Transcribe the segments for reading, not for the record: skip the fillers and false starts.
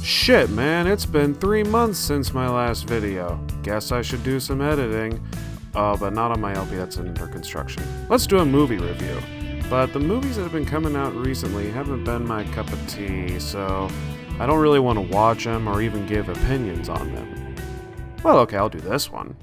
Shit, man, it's been 3 months since my last video. Guess I should do some editing. But not on my LP, that's under construction. Let's do a movie review. But the movies that have been coming out recently haven't been my cup of tea, so I don't really want to watch them or even give opinions on them. Well, okay, I'll do this one.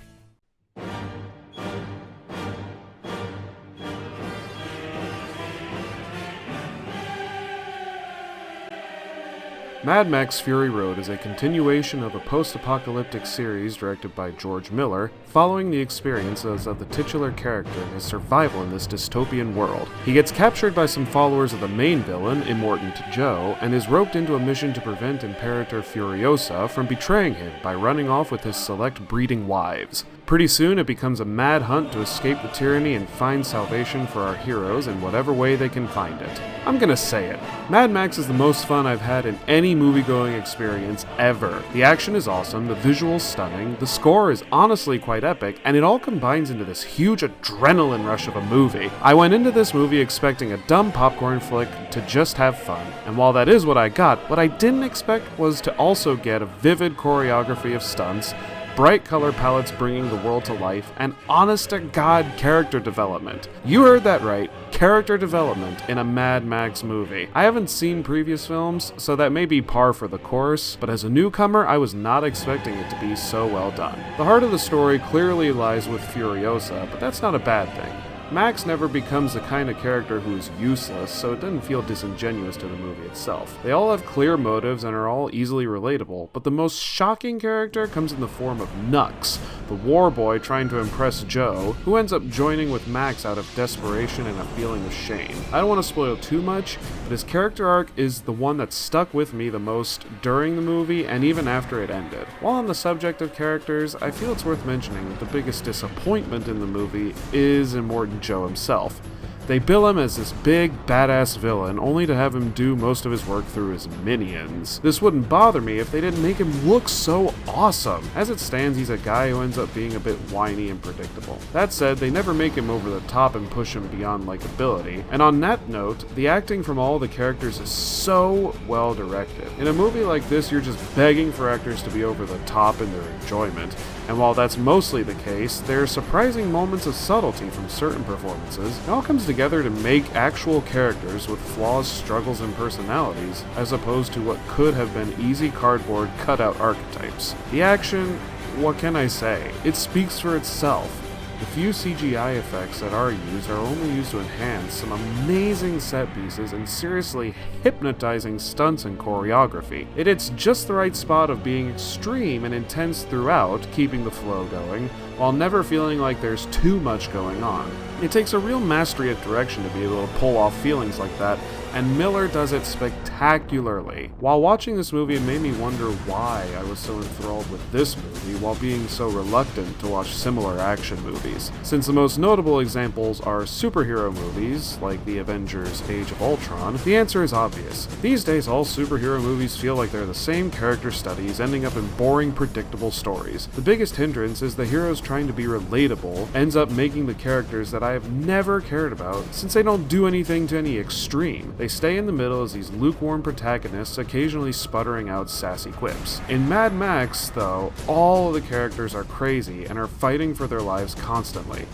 Mad Max Fury Road is a continuation of a post-apocalyptic series directed by George Miller, following the experiences of the titular character and his survival in this dystopian world. He gets captured by some followers of the main villain, Immortan Joe, and is roped into a mission to prevent Imperator Furiosa from betraying him by running off with his select breeding wives. Pretty soon, it becomes a mad hunt to escape the tyranny and find salvation for our heroes in whatever way they can find it. I'm gonna say it. Mad Max is the most fun I've had in any movie-going experience ever. The action is awesome, the visuals stunning, the score is honestly quite epic, and it all combines into this huge adrenaline rush of a movie. I went into this movie expecting a dumb popcorn flick to just have fun, and while that is what I got, what I didn't expect was to also get a vivid choreography of stunts, bright color palettes bringing the world to life, and honest-to-God character development. You heard that right, character development in a Mad Max movie. I haven't seen previous films, so that may be par for the course, but as a newcomer, I was not expecting it to be so well done. The heart of the story clearly lies with Furiosa, but that's not a bad thing. Max never becomes the kind of character who is useless, so it doesn't feel disingenuous to the movie itself. They all have clear motives and are all easily relatable, but the most shocking character comes in the form of Nux, the war boy trying to impress Joe, who ends up joining with Max out of desperation and a feeling of shame. I don't want to spoil too much, but his character arc is the one that stuck with me the most during the movie and even after it ended. While on the subject of characters, I feel it's worth mentioning that the biggest disappointment in the movie is Immortan Joe himself. They bill him as this big, badass villain, only to have him do most of his work through his minions. This wouldn't bother me if they didn't make him look so awesome. As it stands, he's a guy who ends up being a bit whiny and predictable. That said, they never make him over the top and push him beyond likability, and on that note, the acting from all the characters is so well directed. In a movie like this, you're just begging for actors to be over the top in their enjoyment, and while that's mostly the case, there are surprising moments of subtlety from certain performances. It all comes together to make actual characters with flaws, struggles, and personalities, as opposed to what could have been easy cardboard cutout archetypes. The action, what can I say? It speaks for itself. The few CGI effects that are used are only used to enhance some amazing set pieces and seriously hypnotizing stunts and choreography. It hits just the right spot of being extreme and intense throughout, keeping the flow going, while never feeling like there's too much going on. It takes a real mastery of direction to be able to pull off feelings like that, and Miller does it spectacularly. While watching this movie, it made me wonder why I was so enthralled with this movie while being so reluctant to watch similar action movies. Since the most notable examples are superhero movies, like the Avengers Age of Ultron, the answer is obvious. These days, all superhero movies feel like they're the same character studies, ending up in boring, predictable stories. The biggest hindrance is the heroes trying to be relatable ends up making the characters that I have never cared about, since they don't do anything to any extreme. They stay in the middle as these lukewarm protagonists, occasionally sputtering out sassy quips. In Mad Max, though, all of the characters are crazy and are fighting for their lives constantly.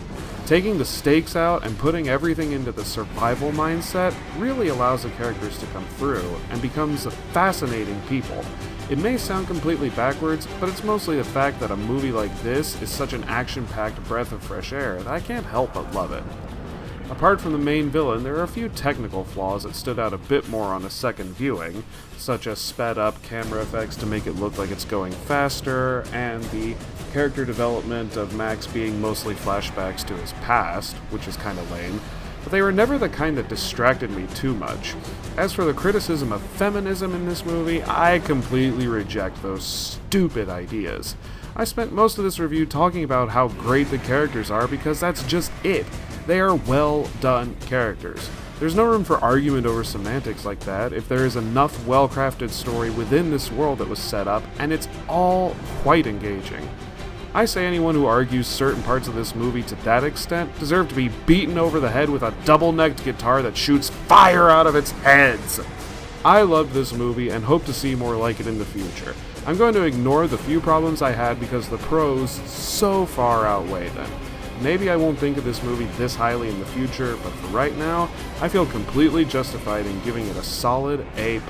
Taking the stakes out and putting everything into the survival mindset really allows the characters to come through and becomes a fascinating people. It may sound completely backwards, but it's mostly the fact that a movie like this is such an action-packed breath of fresh air that I can't help but love it. Apart from the main villain, there are a few technical flaws that stood out a bit more on a second viewing, such as sped up camera effects to make it look like it's going faster, and the character development of Max being mostly flashbacks to his past, which is kinda lame, but they were never the kind that distracted me too much. As for the criticism of feminism in this movie, I completely reject those stupid ideas. I spent most of this review talking about how great the characters are because that's just it. They are well done characters. There's no room for argument over semantics like that if there is enough well-crafted story within this world that was set up, and it's all quite engaging. I say anyone who argues certain parts of this movie to that extent deserve to be beaten over the head with a double-necked guitar that shoots fire out of its heads. I loved this movie and hope to see more like it in the future. I'm going to ignore the few problems I had because the pros so far outweigh them. Maybe I won't think of this movie this highly in the future, but for right now, I feel completely justified in giving it a solid A+.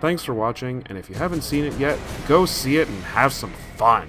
Thanks for watching, and if you haven't seen it yet, go see it and have some fun!